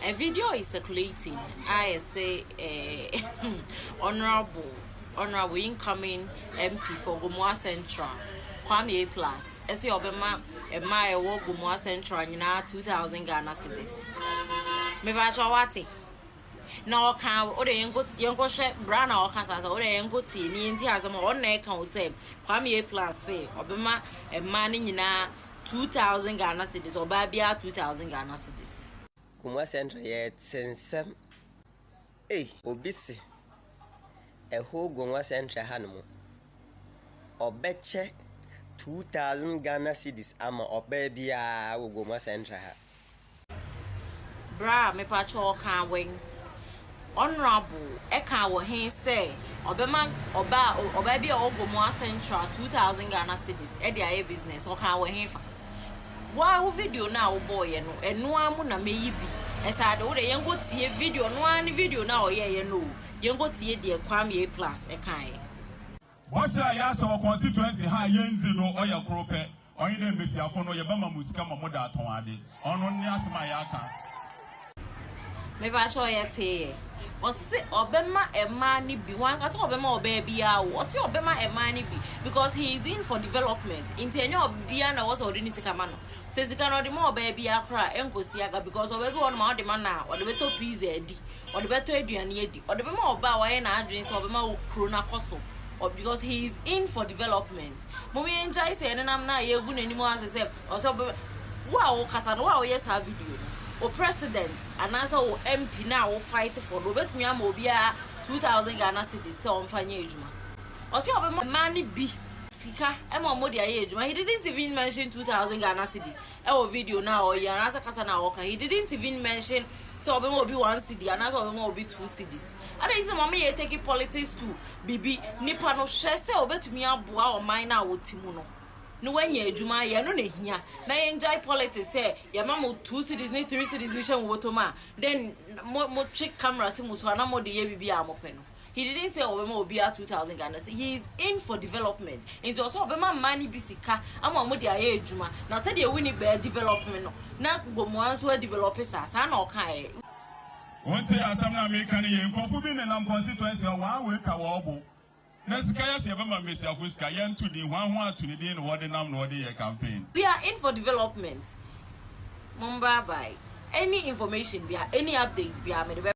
A video is circulating. I say, honorable incoming MP for Gomua Central, Kwame Plus. As your Obama, a mile walk Gomua Central in 2,000 Ghana cedis. Me ba chawati. Na oka o de yenko she brana oka sasa o de yenko ti ni nti asem o na e kan o say Kwame Plus say Obama e ma ni nyina 2,000 Ghana cedis or babia 2,000 Ghana cedis. Gomua Central ye tsensem obisi whole Gomua Central hanum obeche 2,000 Ghana cedis ama obabia wo Gomua Central ha Bra me pa cho kan wen honorable e kan wo hen say obema oba bia o Gomua Central 2,000 Ghana cedis e dey aye business o kan wo hen fa wa video na wo boy no eno amu na meyi bi esa de wo de yengo tie video no ani video na o ye no yengo tie de Kwame Plus e kan e what's ya so constituency ha yenzi no oya krope onye de mesiafo no ye bama musika mamoda aton ade ono ni asema ya aka me ba cho ye tie o se obema ema ni bi wan ka so obema oba bia wo o se obema ema ni bi because he is in for development intenyo bia na wo so de ni tikama no se zika no de mo oba bia kra enkosi aga because oba bi won ma de ma na o de beto pizza edi o de beto aduane edi o de be ma oba wa ye na adwin so obema wo kro na koso or because he is in for development but we enjoy say nam na ye gu nanimu as say o so wow kasa no wow yes have video o president and answer o MP na o fight for no betumi am obia 2,000 Ghana cedis say on fanya ejuma o say obema mani bi sika e mo modi aye ejuma he didn't even mention 2,000 Ghana cedis e o video na o ya answer kasa na o ka he didn't even mention so obema obi 1 cedi and answer obema obi 2 cedis and then say mama ye take politics to bibi nipa no hwe say obetumi aboa o man na wotimu no no wanya ejuma ye no na hia na enjoy politics say ya mama 2 cedis ni 3 cedis vision wotoma then mo check camera si muso na mo de ye bibi amope no he didn't say obema obi 2,000 Ghana. He is in for development into also obema money bisika ama mo de aye ejuma na say de wini be development no na Gomua so developers asa na okan one day atam na America ni enkofu bi ne nam constituency wa we ka wo obo na sika ya se bema mesiafo sika ye ntu di hwan ho atu ni di no wode nam no wode ye campaign we are in for development mumba by any information be any update be